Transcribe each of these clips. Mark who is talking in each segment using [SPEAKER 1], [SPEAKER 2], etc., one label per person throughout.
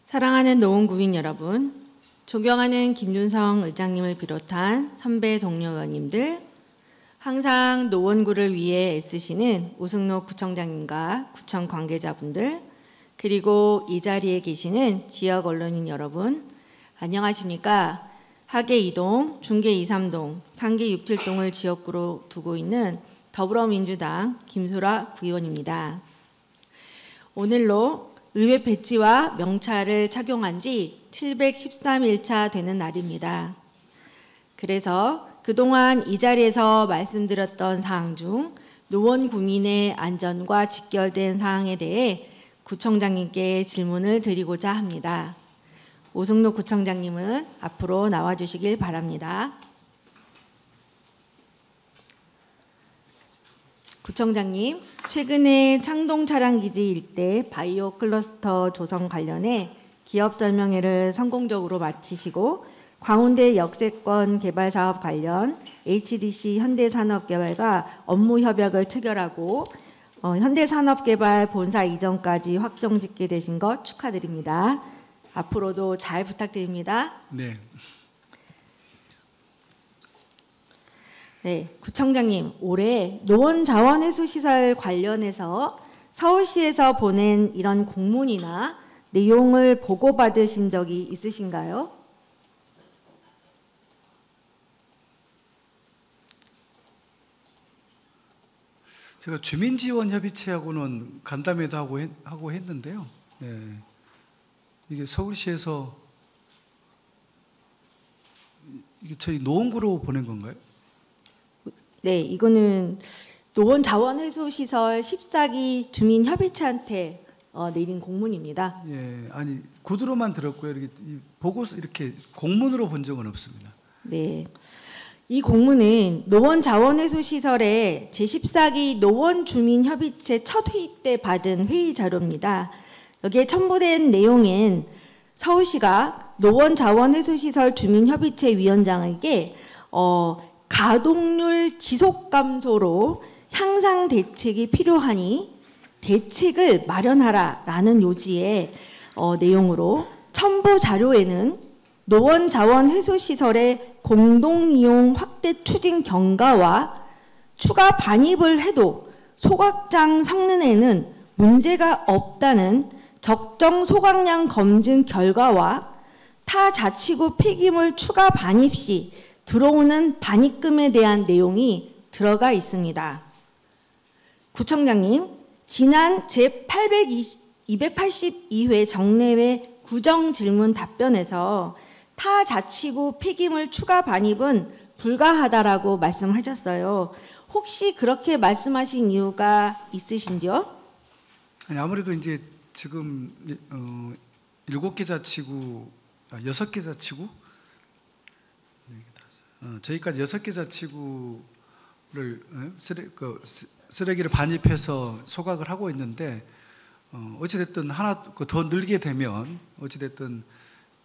[SPEAKER 1] 사랑하는 노원구민 여러분, 존경하는 김준성 의장님을 비롯한 선배 동료 의원님들, 항상 노원구를 위해 애쓰시는 오승록 구청장님과 구청 관계자분들, 그리고 이 자리에 계시는 지역 언론인 여러분, 안녕하십니까? 하계 2동, 중계 2, 3동, 상계 6, 7동을 지역구로 두고 있는 더불어민주당 김소라 구의원입니다. 오늘로 의회 배지와 명찰을 착용한 지 713일차 되는 날입니다. 그래서 그동안 이 자리에서 말씀드렸던 사항 중 노원구민의 안전과 직결된 사항에 대해 구청장님께 질문을 드리고자 합니다. 오승록 구청장님은 앞으로 나와주시길 바랍니다. 구청장님, 최근에 창동 차량기지 일대 바이오 클러스터 조성 관련해 기업 설명회를 성공적으로 마치시고 광운대 역세권 개발 사업 관련 HDC 현대산업개발과 업무 협약을 체결하고 현대산업개발 본사 이전까지 확정짓게 되신 것 축하드립니다. 앞으로도 잘 부탁드립니다.
[SPEAKER 2] 네.
[SPEAKER 1] 네, 구청장님, 올해 노원자원회수시설 관련해서 서울시에서 보낸 이런 공문이나 내용을 보고받으신 적이 있으신가요?
[SPEAKER 2] 제가 주민지원협의체하고는 간담회도 하고 했는데요. 네. 이게 서울시에서 이게 저희 노원구로 보낸 건가요?
[SPEAKER 1] 네, 이거는 노원자원회수시설 14기 주민협의체한테 내린 공문입니다.
[SPEAKER 2] 예, 아니 구두로만 들었고요. 이렇게 보고서 이렇게 공문으로 본 적은 없습니다.
[SPEAKER 1] 네, 이 공문은 노원자원회수시설의 제14기 노원주민협의체 첫 회의 때 받은 회의 자료입니다. 여기에 첨부된 내용엔 서울시가 노원자원회수시설 주민협의체 위원장에게 가동률 지속 감소로 향상 대책이 필요하니 대책을 마련하라라는 요지의 내용으로 첨부 자료에는 노원자원회수시설의 공동이용 확대 추진 경과와 추가 반입을 해도 소각장 성능에는 문제가 없다는 적정 소각량 검증 결과와 타 자치구 폐기물 추가 반입 시 들어오는 반입금에 대한 내용이 들어가 있습니다. 구청장님, 지난 제282회 정례회 구정질문 답변에서 타 자치구 폐기물 추가 반입은 불가하다라고 말씀하셨어요. 혹시 그렇게 말씀하신 이유가 있으신지요?
[SPEAKER 2] 아니, 아무래도 이제 지금 7개 자치구, 6개 자치구 저희까지 6개 자치구를 쓰레기를 반입해서 소각을 하고 있는데 어찌됐든 하나 더 늘게 되면 어찌됐든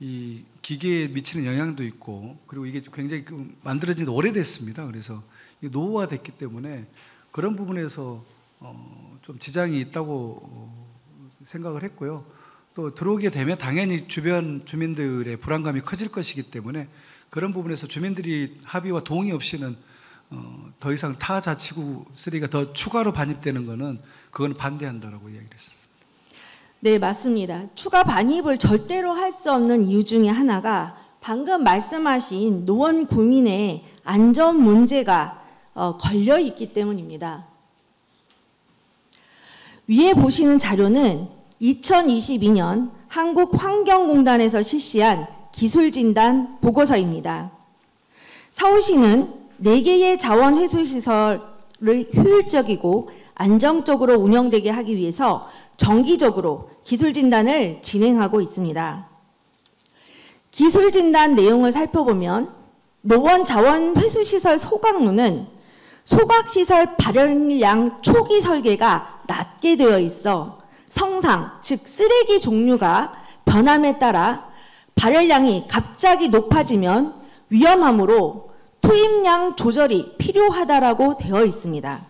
[SPEAKER 2] 이 기계에 미치는 영향도 있고 그리고 이게 굉장히 만들어진 지 오래됐습니다. 그래서 노후화됐기 때문에 그런 부분에서 좀 지장이 있다고 생각을 했고요. 또 들어오게 되면 당연히 주변 주민들의 불안감이 커질 것이기 때문에 그런 부분에서 주민들이 합의와 동의 없이는 더 이상 타 자치구 쓰레기가 더 추가로 반입되는 것은 그건 반대한다라고 이야기를 했습니다.
[SPEAKER 1] 네, 맞습니다. 추가 반입을 절대로 할 수 없는 이유 중에 하나가 방금 말씀하신 노원구민의 안전 문제가 걸려 있기 때문입니다. 위에 보시는 자료는 2022년 한국환경공단에서 실시한 기술진단 보고서입니다. 서울시는 4개의 자원회수시설을 효율적이고 안정적으로 운영되게 하기 위해서 정기적으로 기술진단을 진행하고 있습니다. 기술진단 내용을 살펴보면 노원자원회수시설 소각로는 소각시설 발열량 초기 설계가 낮게 되어 있어 성상, 즉 쓰레기 종류가 변함에 따라 발열량이 갑자기 높아지면 위험하므로 투입량 조절이 필요하다라고 되어 있습니다.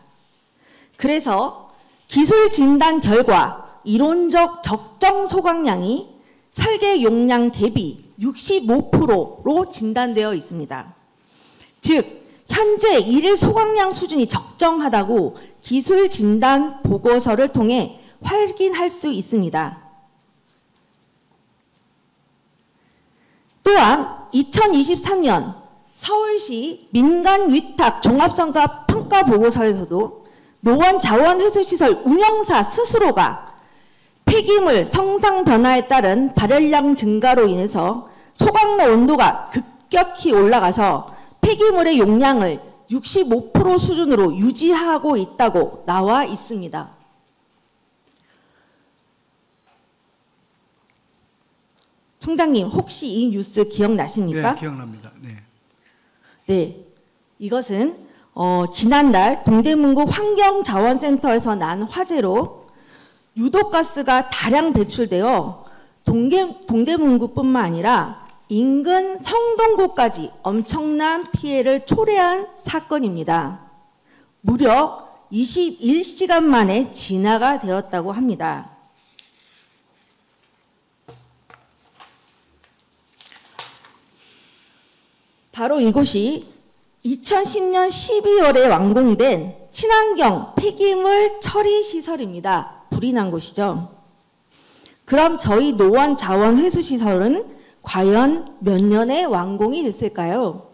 [SPEAKER 1] 그래서 기술 진단 결과 이론적 적정 소각량이 설계 용량 대비 65%로 진단되어 있습니다. 즉 현재 일일 소각량 수준이 적정하다고 기술 진단 보고서를 통해 확인할 수 있습니다. 또한 2023년 서울시 민간 위탁 종합성과 평가 보고서에서도 노원 자원회수시설 운영사 스스로가 폐기물 성상 변화에 따른 발열량 증가로 인해서 소각로 온도가 급격히 올라가서 폐기물의 용량을 65% 수준으로 유지하고 있다고 나와 있습니다. 총장님, 혹시 이 뉴스 기억나십니까?
[SPEAKER 2] 네, 기억납니다. 네.
[SPEAKER 1] 네, 이것은 지난달 동대문구 환경자원센터에서 난 화재로 유독가스가 다량 배출되어 동대문구뿐만 아니라 인근 성동구까지 엄청난 피해를 초래한 사건입니다. 무려 21시간 만에 진화가 되었다고 합니다. 바로 이곳이 2010년 12월에 완공된 친환경 폐기물 처리 시설입니다. 불이 난 곳이죠. 그럼 저희 노원 자원회수시설은 과연 몇 년에 완공이 됐을까요?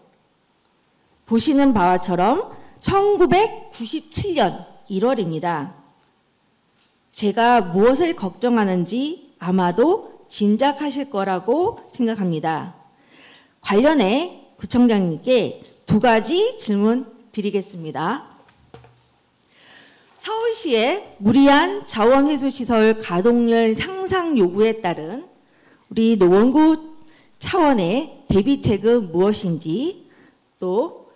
[SPEAKER 1] 보시는 바와처럼 1997년 1월입니다. 제가 무엇을 걱정하는지 아마도 짐작하실 거라고 생각합니다. 관련해 구청장님께 두 가지 질문 드리겠습니다. 서울시의 무리한 자원회수시설 가동률 향상 요구에 따른 우리 노원구 차원의 대비책은 무엇인지, 또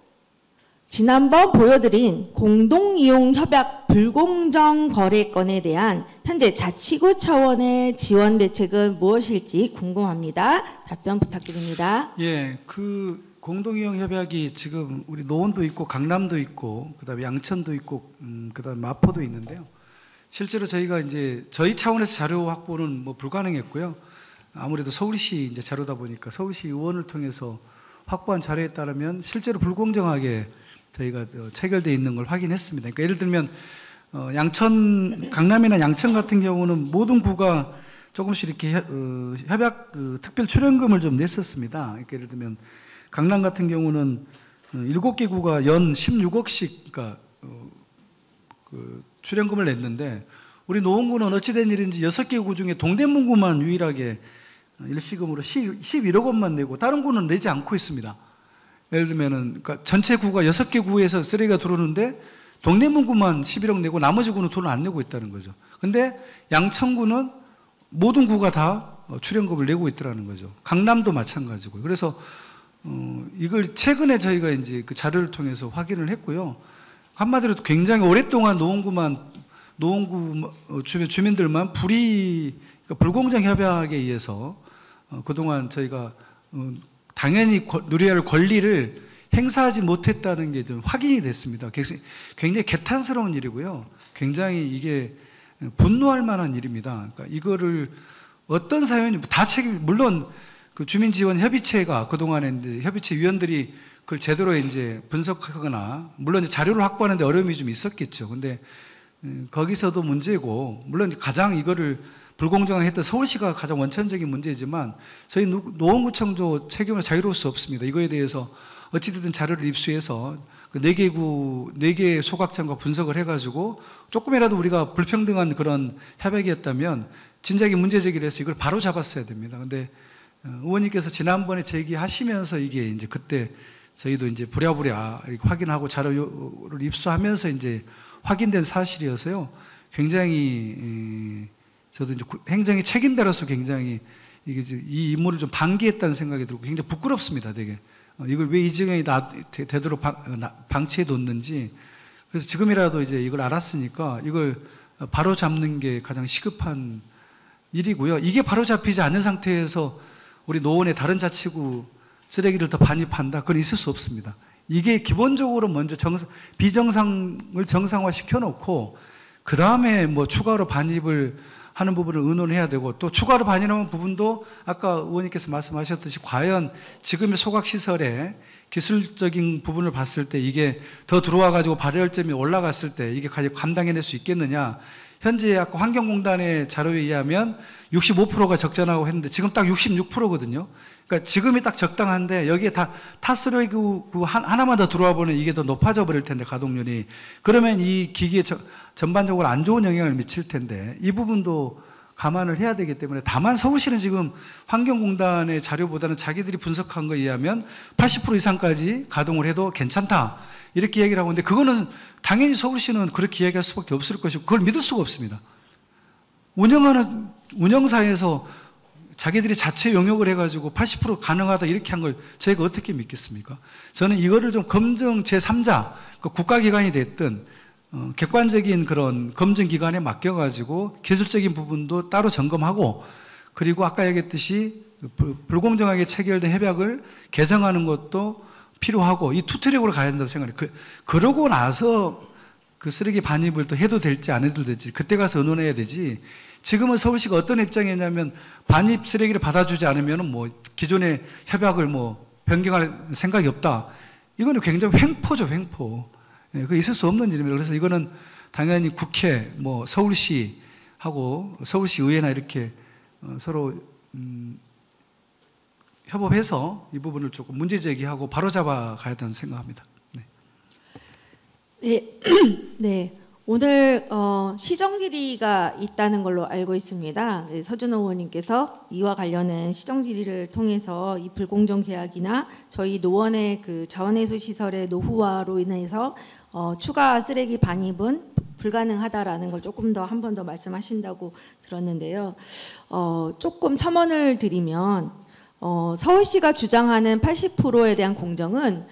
[SPEAKER 1] 지난번 보여드린 공동이용협약 불공정 거래건에 대한 현재 자치구 차원의 지원 대책은 무엇일지 궁금합니다. 답변 부탁드립니다.
[SPEAKER 2] 예, 그 공동이용협약이 지금 우리 노원도 있고 강남도 있고 그다음에 양천도 있고 그다음에 마포도 있는데요. 실제로 저희가 이제 저희 차원에서 자료 확보는 뭐 불가능했고요. 아무래도 서울시 이제 자료다 보니까 서울시 의원을 통해서 확보한 자료에 따르면 실제로 불공정하게 저희가 체결되어 있는 걸 확인했습니다. 그러니까 예를 들면 양천, 강남이나 양천 같은 경우는 모든 구가 조금씩 이렇게 협약 특별 출연금을 좀 냈었습니다. 그러니까 예를 들면 강남 같은 경우는 7개 구가 연 16억씩 그러니까 출연금을 냈는데, 우리 노원구는 어찌된 일인지 6개 구 중에 동대문구만 유일하게 일시금으로 11억 원만 내고 다른 구는 내지 않고 있습니다. 예를 들면은 그러니까 전체 구가 6개 구에서 쓰레기가 들어오는데 동대문구만 11억 내고 나머지 구는 돈을 안 내고 있다는 거죠. 근데 양천구는 모든 구가 다 출연금을 내고 있더라는 거죠. 강남도 마찬가지고. 그래서 이걸 최근에 저희가 이제 그 자료를 통해서 확인을 했고요. 한마디로 굉장히 오랫동안 노원구 주민들만 그러니까 불공정 협약에 의해서 그동안 저희가 당연히 누려야 할 권리를 행사하지 못했다는 게 좀 확인이 됐습니다. 굉장히 개탄스러운 일이고요. 굉장히 이게 분노할 만한 일입니다. 그러니까 이거를 어떤 사연이 다 물론 그 주민지원협의체가 그동안에 이제 협의체 위원들이 그걸 제대로 이제 분석하거나 물론 이제 자료를 확보하는데 어려움이 좀 있었겠죠. 근데 거기서도 문제고, 물론 가장 이거를 불공정하게 했던 서울시가 가장 원천적인 문제지만 저희 노원구청도 책임을 자유로울 수 없습니다. 이거에 대해서 어찌됐든 자료를 입수해서 그 4개 소각장과 분석을 해가지고 조금이라도 우리가 불평등한 그런 협약이었다면 진작에 문제 제기를 해서 이걸 바로 잡았어야 됩니다. 근데 의원님께서 지난번에 제기하시면서 이게 이제 그때 저희도 이제 부랴부랴 이렇게 확인하고 자료를 입수하면서 이제 확인된 사실이어서요. 굉장히 저도 이제 행정의 책임자로서 굉장히 이 임무를 좀 방기했다는 생각이 들고 굉장히 부끄럽습니다. 되게 이걸 왜 이 지경에 되도록 방치해 뒀는지. 그래서 지금이라도 이제 이걸 알았으니까 이걸 바로 잡는 게 가장 시급한 일이고요. 이게 바로 잡히지 않는 상태에서 우리 노원의 다른 자치구 쓰레기를 더 반입한다? 그건 있을 수 없습니다. 이게 기본적으로 먼저 비정상을 정상화 시켜놓고 그 다음에 뭐 추가로 반입을 하는 부분을 의논해야 되고, 또 추가로 반영하는 부분도 아까 의원님께서 말씀하셨듯이 과연 지금의 소각시설에 기술적인 부분을 봤을 때 이게 더 들어와 가지고 발열점이 올라갔을 때 이게 과연 감당해낼 수 있겠느냐. 현재 아까 환경공단의 자료에 의하면 65%가 적재라고 했는데 지금 딱 66%거든요. 그러니까 지금이 딱 적당한데 여기에 다 타스러기 하나만 더 들어와 보면 이게 더 높아져 버릴 텐데, 가동률이. 그러면 이 기기에 전반적으로 안 좋은 영향을 미칠 텐데 이 부분도 감안을 해야 되기 때문에, 다만 서울시는 지금 환경공단의 자료보다는 자기들이 분석한 거에 의하면 80% 이상까지 가동을 해도 괜찮다 이렇게 얘기를 하고 있는데, 그거는 당연히 서울시는 그렇게 이야기할 수밖에 없을 것이고 그걸 믿을 수가 없습니다. 운영하는 운영사에서 자기들이 자체 용역을 해가지고 80% 가능하다 이렇게 한 걸 저희가 어떻게 믿겠습니까? 저는 이거를 좀 검증 제3자, 그 국가기관이 됐든 객관적인 그런 검증기관에 맡겨가지고 기술적인 부분도 따로 점검하고, 그리고 아까 얘기했듯이 불공정하게 체결된 협약을 개정하는 것도 필요하고, 이 투 트랙으로 가야 된다고 생각해요. 그러고 나서 그 쓰레기 반입을 또 해도 될지 안 해도 될지 그때 가서 의논해야 되지. 지금은 서울시가 어떤 입장이냐면 반입 쓰레기를 받아주지 않으면 뭐 기존의 협약을 뭐 변경할 생각이 없다. 이거는 굉장히 횡포죠, 횡포. 예, 그 있을 수 없는 일입니다. 그래서 이거는 당연히 국회, 뭐 서울시하고 서울시 의회나 이렇게 서로 협업해서 이 부분을 조금 문제 제기하고 바로잡아 가야 된다고 생각합니다. 네.
[SPEAKER 1] 네. 네. 오늘 시정 질의가 있다는 걸로 알고 있습니다. 네, 서준호 의원님께서 이와 관련한 시정 질의를 통해서 이 불공정 계약이나 저희 노원의 그 자원회수 시설의 노후화로 인해서 추가 쓰레기 반입은 불가능하다라는 걸 조금 더 한 번 더 말씀하신다고 들었는데요. 조금 첨언을 드리면 서울시가 주장하는 80%에 대한 공정은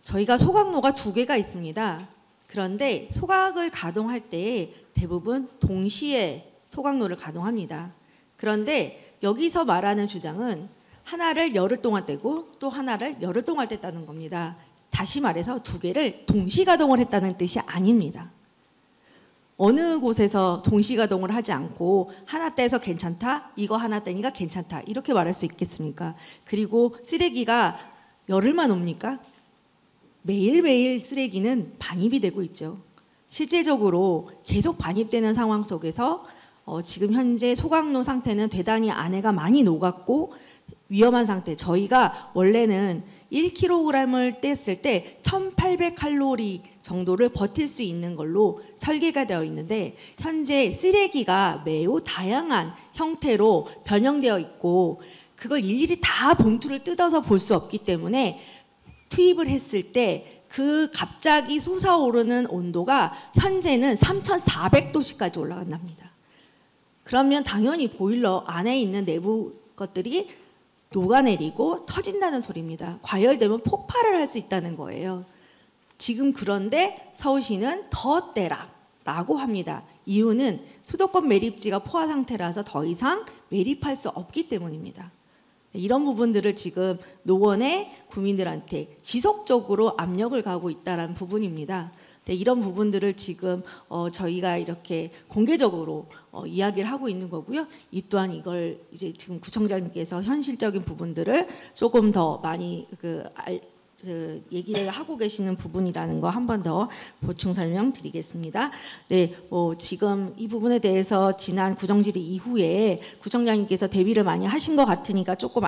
[SPEAKER 1] 저희가 소각로가 2개가 있습니다. 그런데 소각을 가동할 때 대부분 동시에 소각로를 가동합니다. 그런데 여기서 말하는 주장은 하나를 열흘 동안 떼고 또 하나를 열흘 동안 뗐다는 겁니다. 다시 말해서 2개를 동시 가동을 했다는 뜻이 아닙니다. 어느 곳에서 동시 가동을 하지 않고 하나 떼서 괜찮다, 이거 하나 떼니까 괜찮다 이렇게 말할 수 있겠습니까? 그리고 쓰레기가 열흘만 옵니까? 매일매일 쓰레기는 반입이 되고 있죠. 실제적으로 계속 반입되는 상황 속에서 지금 현재 소각로 상태는 대단히 안에가 많이 녹았고 위험한 상태. 저희가 원래는 1kg을 뗐을 때 1800칼로리 정도를 버틸 수 있는 걸로 설계가 되어 있는데, 현재 쓰레기가 매우 다양한 형태로 변형되어 있고 그걸 일일이 다 봉투를 뜯어서 볼 수 없기 때문에 투입을 했을 때 그 갑자기 솟아오르는 온도가 현재는 3400도씨까지 올라간답니다. 그러면 당연히 보일러 안에 있는 내부 것들이 녹아내리고 터진다는 소리입니다. 과열되면 폭발을 할 수 있다는 거예요. 지금 그런데 서울시는 더 떼라라고 합니다. 이유는 수도권 매립지가 포화 상태라서 더 이상 매립할 수 없기 때문입니다. 이런 부분들을 지금 노원의 구민들한테 지속적으로 압력을 가하고 있다는 부분입니다. 이런 부분들을 지금 저희가 이렇게 공개적으로 이야기를 하고 있는 거고요. 이 또한 이걸 이제 지금 구청장님께서 현실적인 부분들을 조금 더 많이 얘기를 하고 계시는 부분이라는 거 한 번 더 보충 설명드리겠습니다. 네, 지금 이 부분에 대해서 지난 구정질의 이후에 구청장님께서 대비를 많이 하신 것 같으니까 조금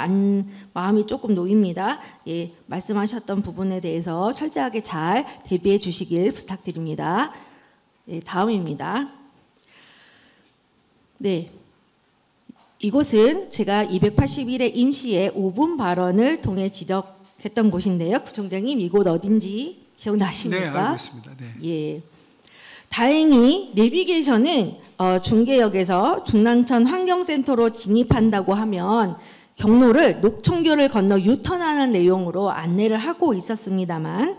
[SPEAKER 1] 마음이 조금 놓입니다. 예, 말씀하셨던 부분에 대해서 철저하게 잘 대비해 주시길 부탁드립니다. 네, 다음입니다. 네. 이곳은 제가 281회 임시의 5분 발언을 통해 지적했던 곳인데요. 구청장님, 이곳 어딘지 기억나십니까?
[SPEAKER 2] 네, 알고 있습니다. 네.
[SPEAKER 1] 예. 다행히 내비게이션은 중계역에서 중랑천 환경센터로 진입한다고 하면 경로를 녹청교를 건너 유턴하는 내용으로 안내를 하고 있었습니다만,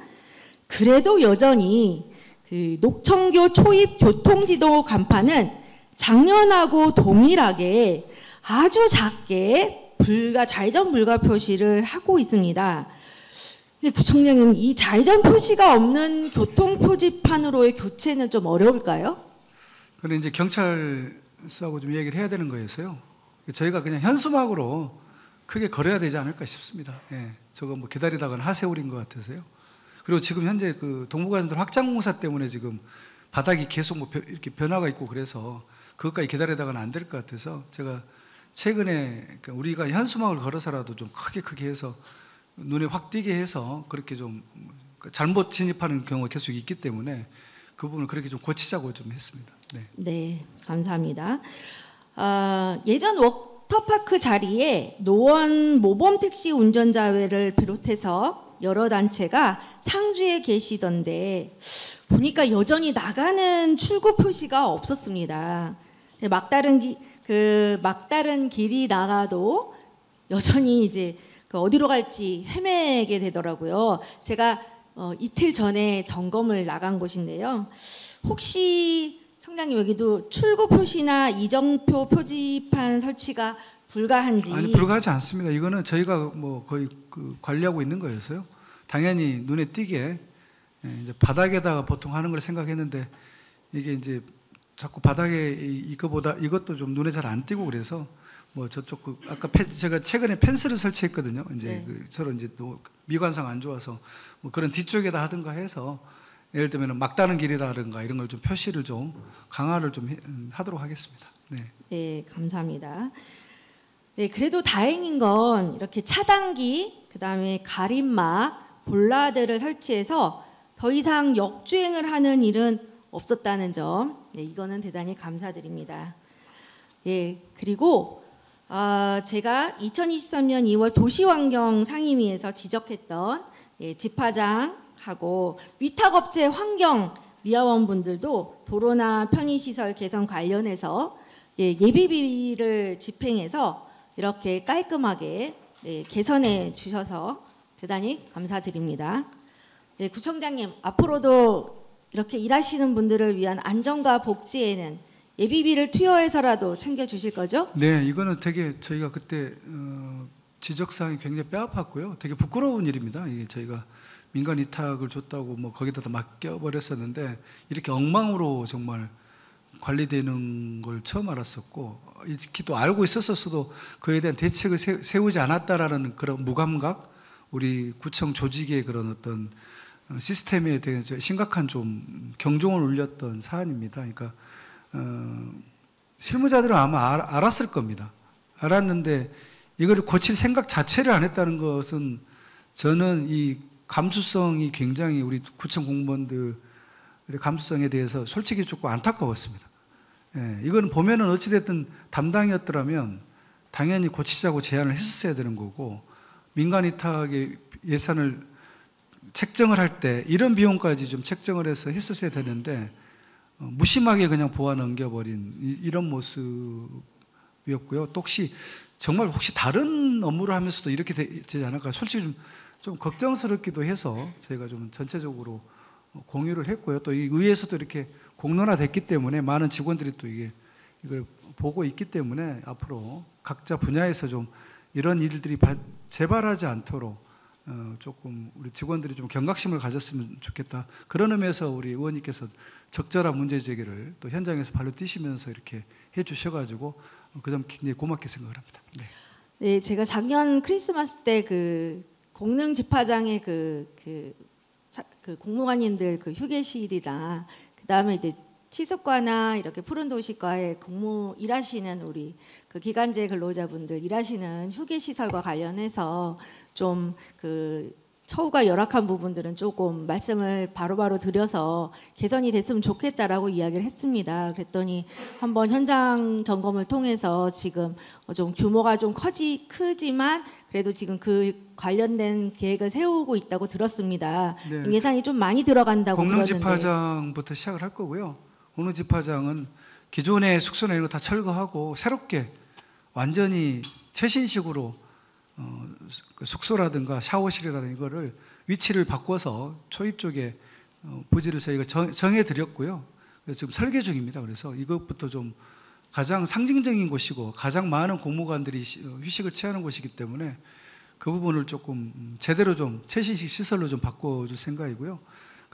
[SPEAKER 1] 그래도 여전히 그 녹청교 초입 교통지도 간판은 작년하고 동일하게 아주 작게 좌회전 불가 표시를 하고 있습니다. 근데 구청장님, 이 좌회전 표시가 없는 교통 표지판으로의 교체는 좀 어려울까요?
[SPEAKER 2] 그런데 이제 경찰 하고 좀 얘기를 해야 되는 거여서요. 저희가 그냥 현수막으로 크게 걸어야 되지 않을까 싶습니다. 예, 저거 뭐 기다리다가는 하세울인 것 같아서요. 그리고 지금 현재 그 동부가전도로 확장 공사 때문에 지금 바닥이 계속 뭐 이렇게 변화가 있고 그래서 그것까지 기다리다가는 안 될 것 같아서 제가 최근에 우리가 현수막을 걸어서라도 좀 크게 해서 눈에 확 띄게 해서 그렇게 좀 잘못 진입하는 경우가 계속 있기 때문에 그 부분을 그렇게 좀 고치자고 좀 했습니다. 네,
[SPEAKER 1] 네, 감사합니다. 예전 워터파크 자리에 노원 모범택시 운전자회를 비롯해서 여러 단체가 상주에 계시던데 보니까 여전히 나가는 출구 표시가 없었습니다. 막다른 길이 나가도 여전히 이제 어디로 갈지 헤매게 되더라고요. 제가 이틀 전에 점검을 나간 곳인데요. 혹시 청장님 여기도 출구 표시나 이정표 표지판 설치가 불가한지?
[SPEAKER 2] 아니, 불가하지 않습니다. 이거는 저희가 뭐 거의 관리하고 있는 거였어요. 당연히 눈에 띄게 이제 바닥에다가 보통 하는 걸 생각했는데 이게 이제 자꾸 바닥에 이것도 좀 눈에 잘 안 띄고 그래서 뭐 저쪽 아까 제가 최근에 펜스를 설치했거든요. 이제
[SPEAKER 1] 네.
[SPEAKER 2] 서로 이제 또 미관상 안 좋아서 뭐 그런 뒤쪽에다 하든가 해서 예를 들면 막다른 길이라든가 이런 걸 좀 표시를 좀 강화를 좀 하도록 하겠습니다. 네.
[SPEAKER 1] 네, 감사합니다. 네, 그래도 다행인 건 이렇게 차단기, 그다음에 가림막, 볼라드를 설치해서 더 이상 역주행을 하는 일은 없었다는 점, 네, 이거는 대단히 감사드립니다. 예, 그리고 제가 2023년 2월 도시환경 상임위에서 지적했던 집화장하고 위탁업체 환경 미화원분들도 도로나 편의시설 개선 관련해서 예비비를 집행해서 이렇게 깔끔하게 개선해 주셔서 대단히 감사드립니다. 네, 구청장님, 앞으로도 이렇게 일하시는 분들을 위한 안전과 복지에는 예비비를 투여해서라도 챙겨주실 거죠?
[SPEAKER 2] 네, 이거는 되게 저희가 그때 지적사항이 굉장히 뼈아팠고요. 되게 부끄러운 일입니다. 이게 저희가 민간 위탁을 줬다고 뭐 거기다 맡겨버렸었는데 이렇게 엉망으로 정말 관리되는 걸 처음 알았었고, 익히 또 알고 있었어도 그에 대한 대책을 세우지 않았다라는 그런 무감각, 우리 구청 조직의 그런 어떤 시스템에 대해서 심각한 좀 경종을 울렸던 사안입니다. 그러니까 실무자들은 아마 알았을 겁니다. 알았는데 이걸 고칠 생각 자체를 안 했다는 것은 저는 이 감수성이 굉장히 우리 구청 공무원들의 감수성에 대해서 솔직히 조금 안타까웠습니다. 예, 이건 보면은 어찌됐든 담당이었더라면 당연히 고치자고 제안을 했었어야 되는 거고, 민간 위탁의 예산을 책정을 할 때 이런 비용까지 좀 책정을 해서 했었어야 되는데 무심하게 그냥 보아 넘겨버린 이런 모습이었고요. 또 혹시 다른 업무를 하면서도 이렇게 되지 않을까 솔직히 좀 걱정스럽기도 해서 저희가 좀 전체적으로 공유를 했고요. 또 이 의회에서도 이렇게 공론화됐기 때문에 많은 직원들이 또 이걸 보고 있기 때문에 앞으로 각자 분야에서 좀 이런 일들이 재발하지 않도록 조금 우리 직원들이 좀 경각심을 가졌으면 좋겠다. 그런 의미에서 우리 의원님께서 적절한 문제 제기를 또 현장에서 발로 뛰시면서 이렇게 해주셔가지고 그 점 굉장히 고맙게 생각을 합니다. 네.
[SPEAKER 1] 네, 제가 작년 크리스마스 때 그 공릉 집화장의 그 공무관님들 그 휴게실이랑 그다음에 이제 치숙과나 이렇게 푸른 도시과에 일하시는 우리 그 기간제 근로자분들 일하시는 휴게 시설과 관련해서 좀 처우가 열악한 부분들은 조금 말씀을 바로바로 드려서 개선이 됐으면 좋겠다라고 이야기를 했습니다. 그랬더니 한번 현장 점검을 통해서 지금 좀 규모가 좀 크지만 그래도 지금 그 관련된 계획을 세우고 있다고 들었습니다.
[SPEAKER 2] 네.
[SPEAKER 1] 예산이 좀 많이 들어간다고 들었는데.
[SPEAKER 2] 공릉집화장부터 시작을 할 거고요. 공릉집화장은 기존의 숙소나 이런 거 다 철거하고 새롭게 완전히 최신식으로 숙소라든가 샤워실이라든가 이거를 위치를 바꿔서 초입 쪽에 부지를 저희가 정해드렸고요. 그래서 지금 설계 중입니다. 그래서 이것부터 좀 가장 상징적인 곳이고 가장 많은 공무관들이 휴식을 취하는 곳이기 때문에 그 부분을 조금 제대로 좀 최신식 시설로 좀 바꿔줄 생각이고요.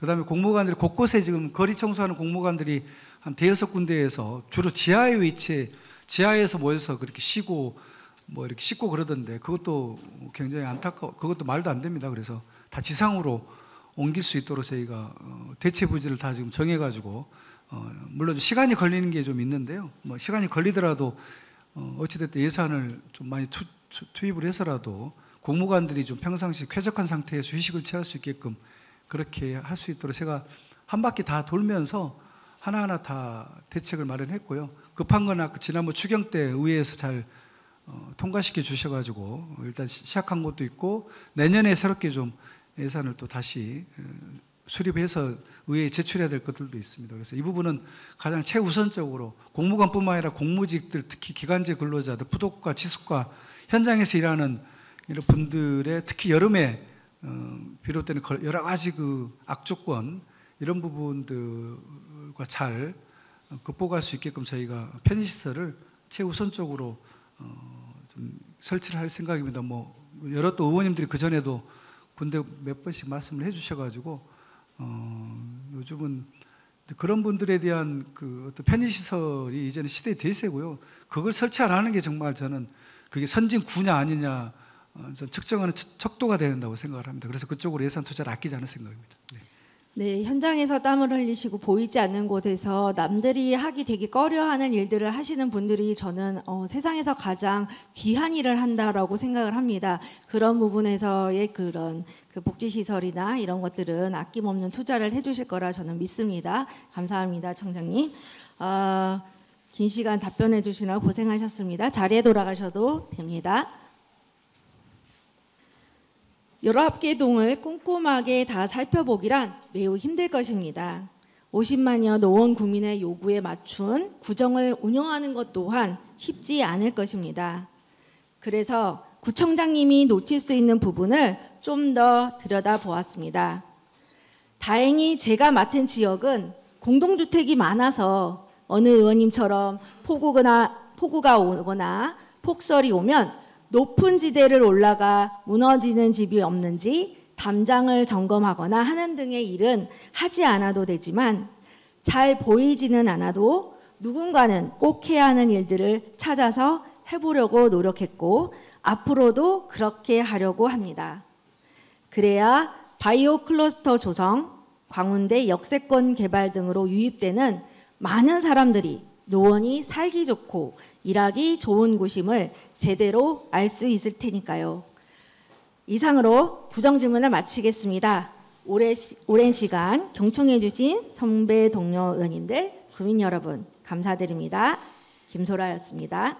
[SPEAKER 2] 그다음에 공무관들이 곳곳에 지금 거리 청소하는 공무관들이 한 대여섯 군데에서 주로 지하에 위치해 지하에서 모여서 그렇게 쉬고 뭐 이렇게 씻고 그러던데 그것도 굉장히 안타까워. 그것도 말도 안 됩니다. 그래서 다 지상으로 옮길 수 있도록 저희가 대체 부지를 다 지금 정해가지고 물론 시간이 걸리는 게 좀 있는데요. 뭐 시간이 걸리더라도 어찌됐든 예산을 좀 많이 투입을 해서라도 공무관들이 좀 평상시 쾌적한 상태에서 휴식을 취할 수 있게끔 그렇게 할 수 있도록 제가 한 바퀴 다 돌면서 하나하나 다 대책을 마련했고요. 급한 건 아까 지난번 추경 때 의회에서 잘 통과시켜 주셔가지고 일단 시작한 것도 있고 내년에 새롭게 좀 예산을 또 다시 수립해서 의회에 제출해야 될 것들도 있습니다. 그래서 이 부분은 가장 최우선적으로 공무관뿐만 아니라 공무직들 특히 기간제 근로자들 부독과 지속과 현장에서 일하는 이런 분들의 특히 여름에 비롯되는 여러 가지 그 악조건 이런 부분들과 잘 극복할 수 있게끔 저희가 편의시설을 최우선적으로 좀 설치를 할 생각입니다. 뭐 여러 또 의원님들이 그 전에도 군데 몇 번씩 말씀을 해주셔가지고 요즘은 그런 분들에 대한 그 어떤 편의시설이 이제는 시대의 대세고요. 그걸 설치 안 하는 게 정말 저는 그게 선진구냐 아니냐 측정하는 척도가 된다고 생각을 합니다. 그래서 그쪽으로 예산 투자를 아끼지 않을 생각입니다. 네.
[SPEAKER 1] 네, 현장에서 땀을 흘리시고 보이지 않는 곳에서 남들이 하기 되게 꺼려하는 일들을 하시는 분들이 저는 세상에서 가장 귀한 일을 한다라고 생각을 합니다. 그런 부분에서의 그런 그 복지시설이나 이런 것들은 아낌없는 투자를 해주실 거라 저는 믿습니다. 감사합니다, 청장님. 긴 시간 답변해 주시느라 고생하셨습니다. 자리에 돌아가셔도 됩니다. 19개 동을 꼼꼼하게 다 살펴보기란 매우 힘들 것입니다. 50만여 노원 구민의 요구에 맞춘 구정을 운영하는 것 또한 쉽지 않을 것입니다. 그래서 구청장님이 놓칠 수 있는 부분을 좀 더 들여다보았습니다. 다행히 제가 맡은 지역은 공동주택이 많아서 어느 의원님처럼 폭우가 오거나 폭설이 오면 높은 지대를 올라가 무너지는 집이 없는지 담장을 점검하거나 하는 등의 일은 하지 않아도 되지만 잘 보이지는 않아도 누군가는 꼭 해야 하는 일들을 찾아서 해보려고 노력했고 앞으로도 그렇게 하려고 합니다. 그래야 바이오 클러스터 조성, 광운대 역세권 개발 등으로 유입되는 많은 사람들이 노원이 살기 좋고 일하기 좋은 곳임을 제대로 알 수 있을 테니까요. 이상으로 구정질문을 마치겠습니다. 오랜 시간 경청해 주신 선배 동료 의원님들, 국민 여러분 감사드립니다. 김소라였습니다.